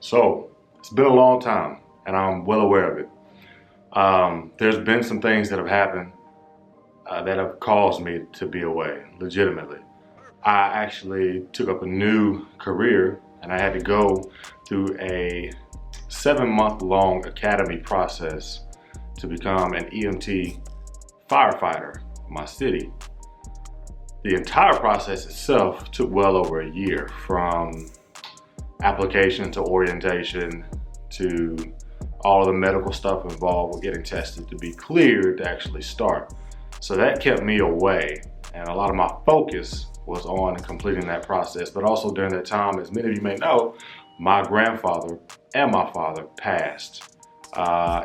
So it's been a long time and I'm well aware of it. There's been some things that have happened that have caused me to be away, legitimately. I actually took up a new career and I had to go through a 7-month-long academy process to become an EMT firefighter in my city. The entire process itself took well over a year, from application to orientation to all of the medical stuff involved with getting tested to be cleared to actually start. So that kept me away, and a lot of my focus was on completing that process. But also during that time, as many of you may know, my grandfather and my father passed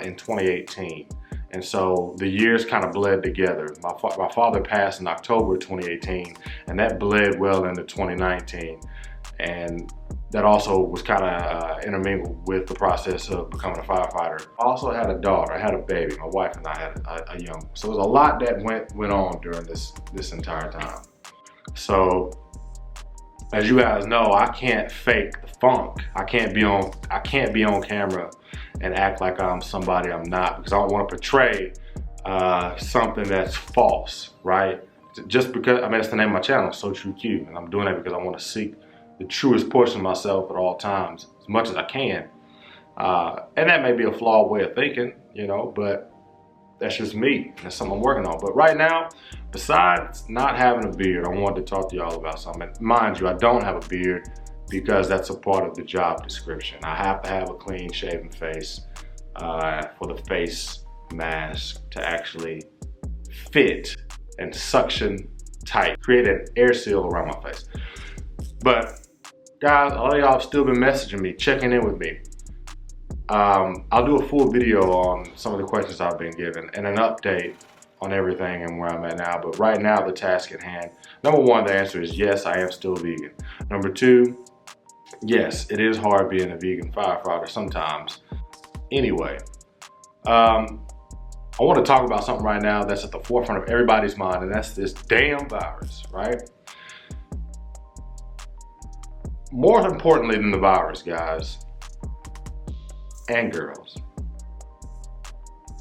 in 2018. And so the years kind of bled together. My father passed in October 2018, and that bled well into 2019. And that also was kind of intermingled with the process of becoming a firefighter. I also had a daughter, I had a baby. My wife and I had a young. So there's a lot that went on during this entire time. So as you guys know, I can't fake the funk. I can't be on camera and act like I'm somebody I'm not, because I don't want to portray something that's false, right? Just because, I mean, it's the name of my channel, SoTrueQ, and I'm doing that because I want to seek the truest portion of myself at all times, as much as I can. And that may be a flawed way of thinking, you know, but that's just me. That's something I'm working on. But right now, besides not having a beard, I wanted to talk to y'all about something. Mind you, I don't have a beard because that's a part of the job description. I have to have a clean shaven face for the face mask to actually fit and suction tight, create an air seal around my face. But guys, a lot of y'all have still been messaging me, checking in with me. I'll do a full video on some of the questions I've been given and an update on everything and where I'm at now. But right now, the task at hand, number one, the answer is yes, I am still vegan. Number two, yes, it is hard being a vegan firefighter sometimes. Anyway, I want to talk about something right now that's at the forefront of everybody's mind, and that's this damn virus, right? More importantly than the virus, guys, and girls,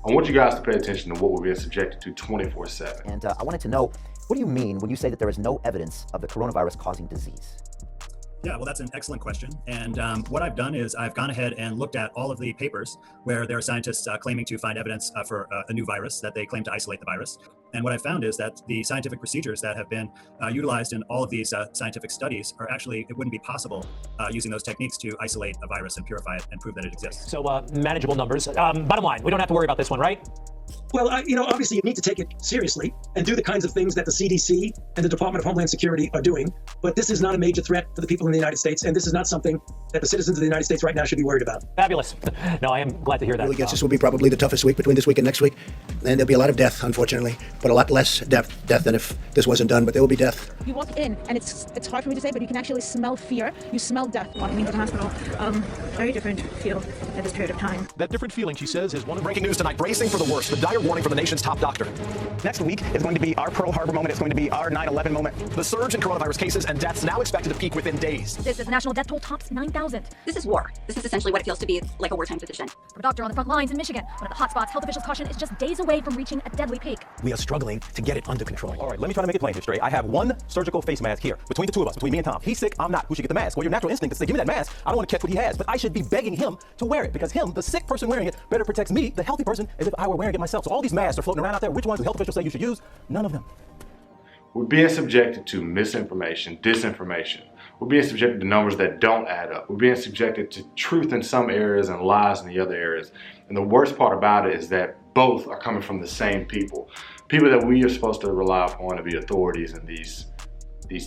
I want you guys to pay attention to what we're being subjected to 24/7. And I wanted to know, what do you mean when you say that there is no evidence of the coronavirus causing disease? Yeah, well, that's an excellent question. And what I've done is I've gone ahead and looked at all of the papers where there are scientists claiming to find evidence for a new virus, that they claim to isolate the virus. And what I found is that the scientific procedures that have been utilized in all of these scientific studies are actually, it wouldn't be possible using those techniques to isolate a virus and purify it and prove that it exists. So manageable numbers. Bottom line, we don't have to worry about this one, right? Well, obviously you need to take it seriously and do the kinds of things that the CDC and the Department of Homeland Security are doing. But this is not a major threat for the people in the United States, and this is not something that the citizens of the United States right now should be worried about. Fabulous. No, I am glad to hear that. Really, this will be probably the toughest week between this week and next week. And there'll be a lot of death, unfortunately, but a lot less death than if this wasn't done, but there will be death. You walk in, and it's hard for me to say, but you can actually smell fear. You smell death walking into the hospital. Very different feel at this period of time. That different feeling, she says, is one of breaking news tonight. Bracing for the worst. The dire warning from the nation's top doctor. Next week is going to be our Pearl Harbor moment. It's going to be our 9/11 moment. The surge in coronavirus cases and deaths now expected to peak within days. This is the national death toll tops 9,000. This is war. This is essentially what it feels to be like a wartime physician. For a doctor on the front lines in Michigan, one of the hotspots, health officials caution is just days away from reaching a deadly peak. We are struggling to get it under control. All right, let me try to make it plain here, straight. I have one surgical face mask here. Between the two of us, between me and Tom. He's sick, I'm not. Who should get the mask? Well, your natural instinct is to say, give me that mask. I don't want to catch what he has. But I should be begging him to wear it, because him, the sick person wearing it, better protects me, the healthy person, as if I were wearing it myself. So all these masks are floating around out there. Which ones do health officials say you should use? None of them. We're being subjected to misinformation, disinformation. We're being subjected to numbers that don't add up. We're being subjected to truth in some areas and lies in the other areas. And the worst part about it is that both are coming from the same people. People that we are supposed to rely upon to be authorities in these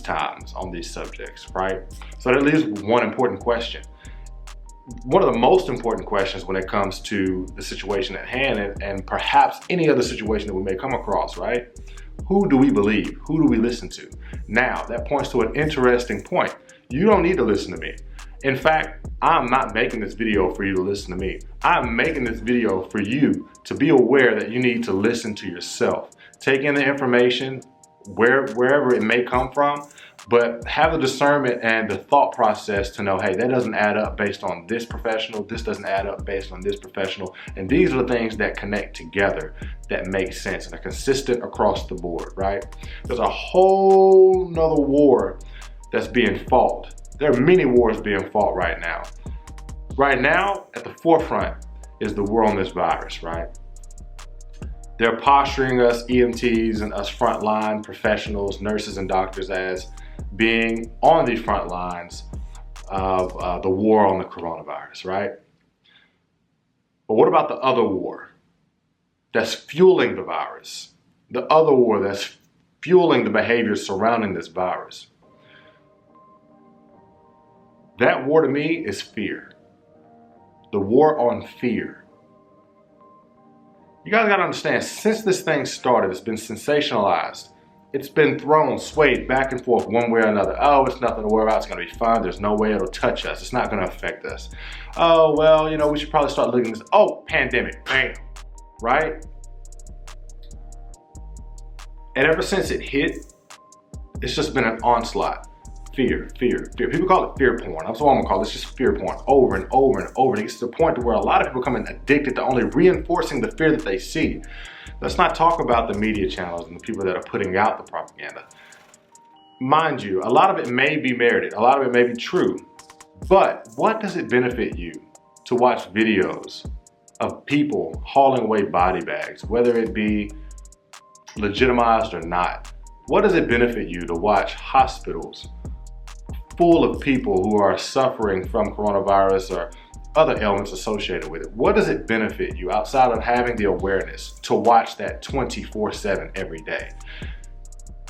times on these subjects, right? So that leaves one important question. One of the most important questions when it comes to the situation at hand, and perhaps any other situation that we may come across, right? Who do we believe? Who do we listen to? Now, that points to an interesting point. You don't need to listen to me. In fact, I'm not making this video for you to listen to me. I'm making this video for you to be aware that you need to listen to yourself. Take in the information wherever it may come from, but have the discernment and the thought process to know, hey, that doesn't add up based on this professional, this doesn't add up based on this professional, and these are the things that connect together that make sense and are consistent across the board, right? There's a whole nother war that's being fought. There are many wars being fought right now. Right now, at the forefront is the war on this virus, right? They're posturing us EMTs and us frontline professionals, nurses and doctors as being on the front lines of the war on the coronavirus, right? But what about the other war that's fueling the virus? The other war that's fueling the behaviors surrounding this virus? That war to me is fear. The war on fear. You guys gotta understand, since this thing started, it's been sensationalized. It's been thrown, swayed back and forth one way or another. Oh, it's nothing to worry about, it's gonna be fine. There's no way it'll touch us. It's not gonna affect us. Oh, well, you know, we should probably start looking at this. Oh, pandemic, bam, right? And ever since it hit, it's just been an onslaught. Fear, fear, fear. People call it fear porn. That's what I'm gonna call it. It's just fear porn over and over and over. And it gets to the point to where a lot of people become addicted to only reinforcing the fear that they see. Let's not talk about the media channels and the people that are putting out the propaganda. Mind you, a lot of it may be merited. A lot of it may be true. But what does it benefit you to watch videos of people hauling away body bags, whether it be legitimized or not? What does it benefit you to watch hospitals full of people who are suffering from coronavirus or other ailments associated with it? What does it benefit you outside of having the awareness to watch that 24/7 every day?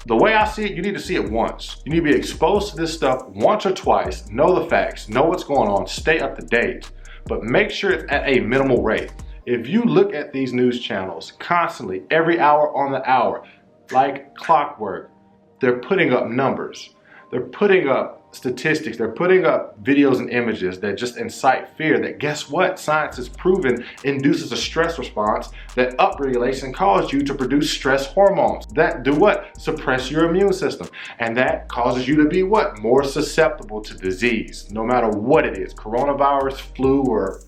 The way I see it, you need to see it once. You need to be exposed to this stuff once or twice, know the facts, know what's going on, stay up to date, but make sure it's at a minimal rate. If you look at these news channels constantly, every hour on the hour, like clockwork, they're putting up numbers. They're putting up statistics. They're putting up videos and images that just incite fear that, guess what? Science has proven induces a stress response that upregulates and causes you to produce stress hormones that do what? Suppress your immune system. And that causes you to be what? More susceptible to disease, no matter what it is, coronavirus, flu, or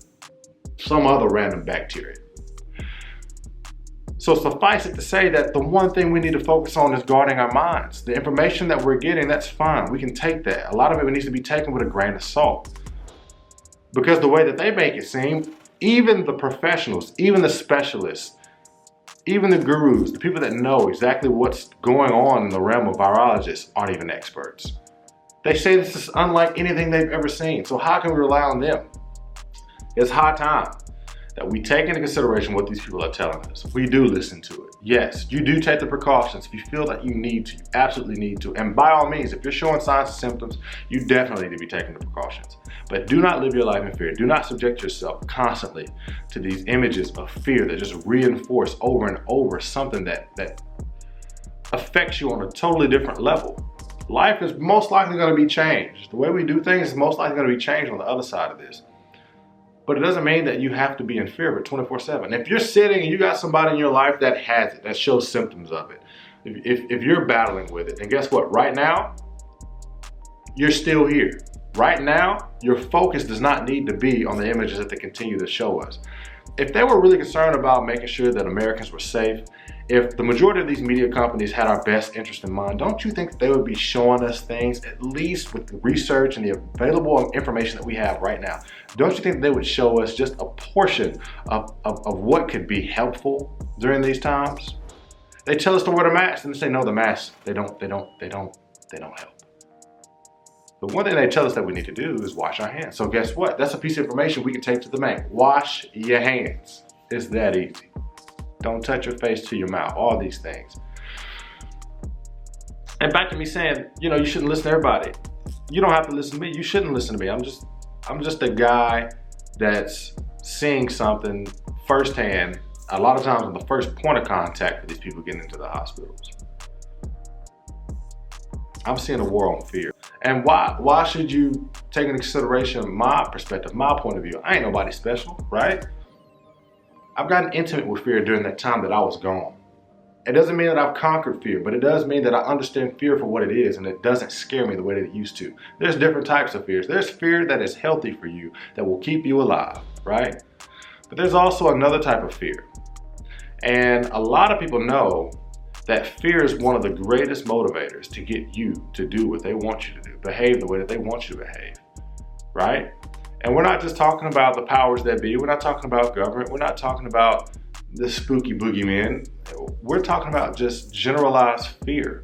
some other random bacteria. So suffice it to say that the one thing we need to focus on is guarding our minds. The information that we're getting, that's fine. We can take that. A lot of it needs to be taken with a grain of salt. Because the way that they make it seem, even the professionals, even the specialists, even the gurus, the people that know exactly what's going on in the realm of virologists aren't even experts. They say this is unlike anything they've ever seen. So how can we rely on them? It's high time that we take into consideration what these people are telling us. We do listen to it. Yes, you do take the precautions. If you feel that you need to, you absolutely need to. And by all means, if you're showing signs and symptoms, you definitely need to be taking the precautions. But do not live your life in fear. Do not subject yourself constantly to these images of fear that just reinforce over and over something that affects you on a totally different level. Life is most likely going to be changed. The way we do things is most likely going to be changed on the other side of this. But it doesn't mean that you have to be in fear of it 24/7. If you're sitting and you got somebody in your life that has it, that shows symptoms of it, if you're battling with it, then guess what? Right now, you're still here. Right now, your focus does not need to be on the images that they continue to show us. If they were really concerned about making sure that Americans were safe, if the majority of these media companies had our best interest in mind, don't you think that they would be showing us things, at least with the research and the available information that we have right now? Don't you think that they would show us just a portion of what could be helpful during these times? They tell us to wear the mask, and they say, no, the masks, they don't help. The one thing they tell us that we need to do is wash our hands. So guess what? That's a piece of information we can take to the bank. Wash your hands. It's that easy. Don't touch your face to your mouth, all these things. And back to me saying, you know, you shouldn't listen to everybody. You don't have to listen to me. You shouldn't listen to me. I'm just a guy that's seeing something firsthand, a lot of times on the first point of contact for these people getting into the hospitals. I'm seeing a war on fear. And why should you take into consideration my perspective, my point of view? I ain't nobody special, right? I've gotten intimate with fear during that time that I was gone. It doesn't mean that I've conquered fear, but it does mean that I understand fear for what it is, and it doesn't scare me the way that it used to. There's different types of fears. There's fear that is healthy for you, that will keep you alive, right? But there's also another type of fear. And a lot of people know that fear is one of the greatest motivators to get you to do what they want you to do, behave the way that they want you to behave, right? And we're not just talking about the powers that be. We're not talking about government. We're not talking about the spooky boogeyman. We're talking about just generalized fear.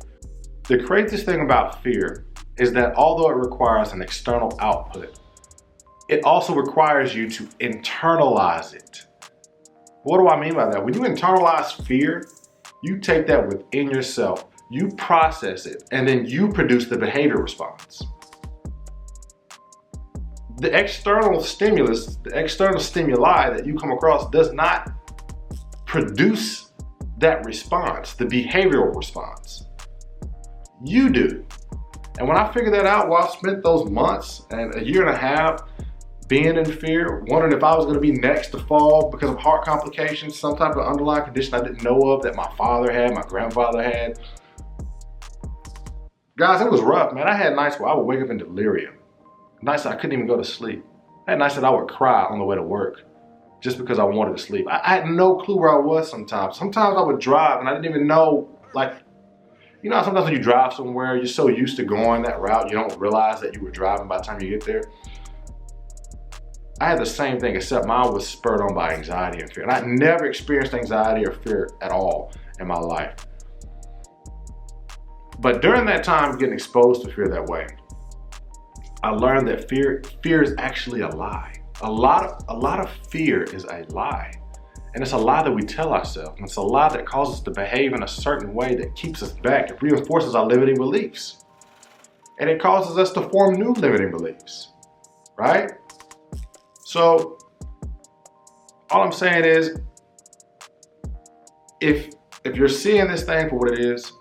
The craziest thing about fear is that although it requires an external output, it also requires you to internalize it. What do I mean by that? When you internalize fear, you take that within yourself, you process it, and then you produce the behavior response. The external stimulus, the external stimuli that you come across does not produce that response, the behavioral response. You do. And when I figured that out, well, I spent those months and a year and a half being in fear, wondering if I was going to be next to fall because of heart complications, some type of underlying condition I didn't know of that my father had, my grandfather had. Guys, it was rough, man. I had nights where I would wake up in delirium. Nights that I couldn't even go to sleep. I had nights that I would cry on the way to work just because I wanted to sleep. I had no clue where I was sometimes. Sometimes I would drive and I didn't even know, like, you know, sometimes when you drive somewhere, you're so used to going that route, you don't realize that you were driving by the time you get there. I had the same thing, except mine was spurred on by anxiety and fear. And I never experienced anxiety or fear at all in my life. But during that time, getting exposed to fear that way, I learned that fear is actually a lie. A lot of fear is a lie. And it's a lie that we tell ourselves. And it's a lie that causes us to behave in a certain way that keeps us back. It reinforces our limiting beliefs. And it causes us to form new limiting beliefs, right? So all I'm saying is, if you're seeing this thing for what it is,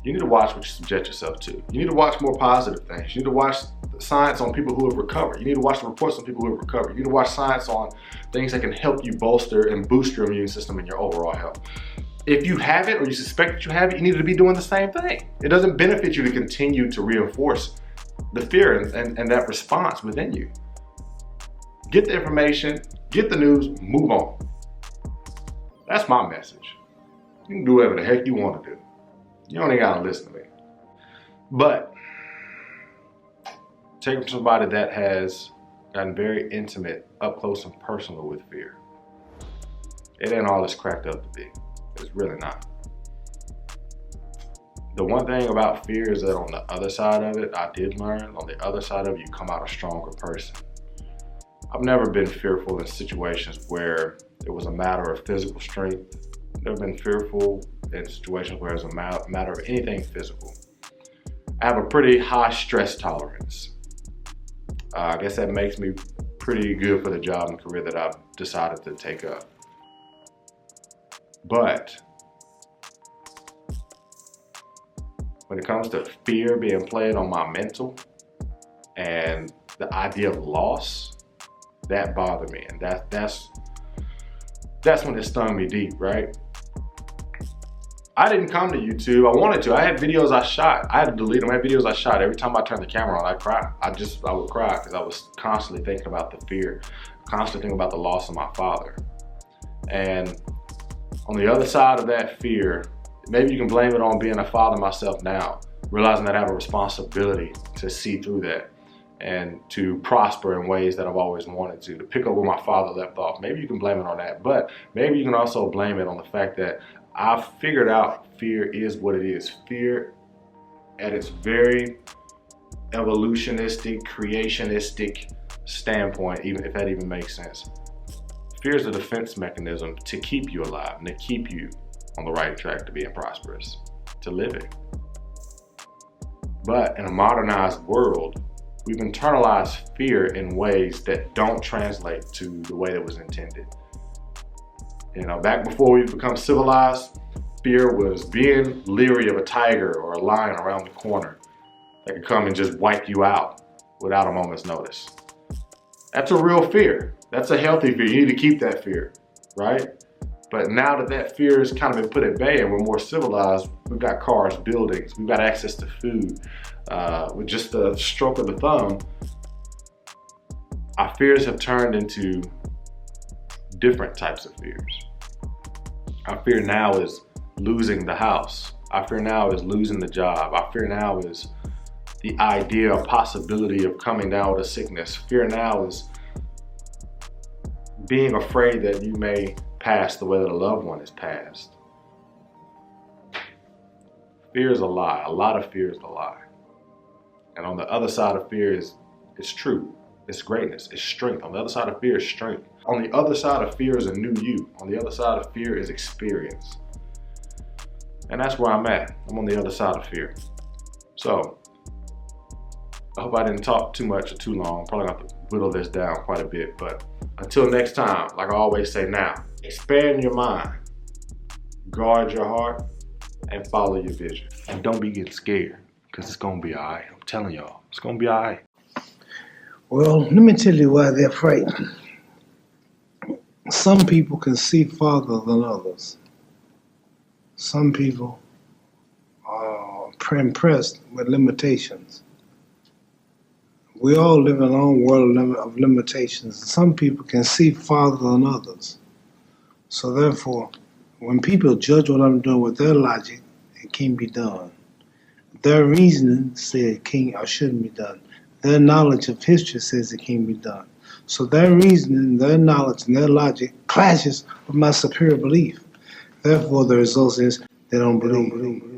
you need to watch what you subject yourself to. You need to watch more positive things. You need to watch the science on people who have recovered. You need to watch the reports on people who have recovered. You need to watch science on things that can help you bolster and boost your immune system and your overall health. If you have it or you suspect that you have it, you need to be doing the same thing. It doesn't benefit you to continue to reinforce the fear and that response within you. Get the information, get the news, move on. That's my message. You can do whatever the heck you want to do. You don't even gotta listen to me. But take from somebody that has gotten very intimate, up close and personal with fear. It ain't all it's cracked up to be. It's really not. The one thing about fear is that on the other side of it, I did learn, on the other side of it, you come out a stronger person. I've never been fearful in situations where it was a matter of physical strength. I've never been fearful in situations where it's a matter of anything physical. I have a pretty high stress tolerance. I guess that makes me pretty good for the job and career that I've decided to take up. But when it comes to fear being played on my mental and the idea of loss, that bothered me, and that's when it stung me deep, right? I didn't come to YouTube. I wanted to. I had videos I shot. I had to delete them. I had videos I shot. Every time I turned the camera on, I'd cry. I would cry because I was constantly thinking about the fear, constantly thinking about the loss of my father. And on the other side of that fear, maybe you can blame it on being a father myself now, realizing that I have a responsibility to see through that and to prosper in ways that I've always wanted to pick up where my father left off. Maybe you can blame it on that, but maybe you can also blame it on the fact that I've figured out fear is what it is. Fear at its very evolutionistic, creationistic standpoint, even if that even makes sense. Fear is a defense mechanism to keep you alive and to keep you on the right track to being prosperous, to living. But in a modernized world, we've internalized fear in ways that don't translate to the way that was intended. You know, back before we become civilized, fear was being leery of a tiger or a lion around the corner that could come and just wipe you out without a moment's notice. That's a real fear. That's a healthy fear. You need to keep that fear, right? But now that that fear has kind of been put at bay and we're more civilized, we've got cars, buildings, we've got access to food. With just the stroke of the thumb, our fears have turned into different types of fears. Our fear now is losing the house. Our fear now is losing the job. Our fear now is the idea or possibility of coming down with a sickness. Fear now is being afraid that you may pass the way that a loved one is passed. Fear is a lie. A lot of fear is a lie. And on the other side of fear is truth. It's greatness. It's strength. On the other side of fear is strength. On the other side of fear is a new you. On the other side of fear is experience. And that's where I'm at. I'm on the other side of fear. So, I hope I didn't talk too much or too long. Probably have to whittle this down quite a bit. But until next time, like I always say now, expand your mind, guard your heart, and follow your vision. And don't be getting scared, because it's going to be all right. I'm telling y'all, it's going to be all right. Well, let me tell you why they're afraid. Some people can see farther than others. Some people are impressed with limitations. We all live in our own world of limitations. Some people can see farther than others. So therefore, when people judge what I'm doing with their logic, it can't be done. Their reasoning says it can't or shouldn't be done. Their knowledge of history says it can't be done. So their reasoning, their knowledge, and their logic clashes with my superior belief. Therefore, the result is they don't believe.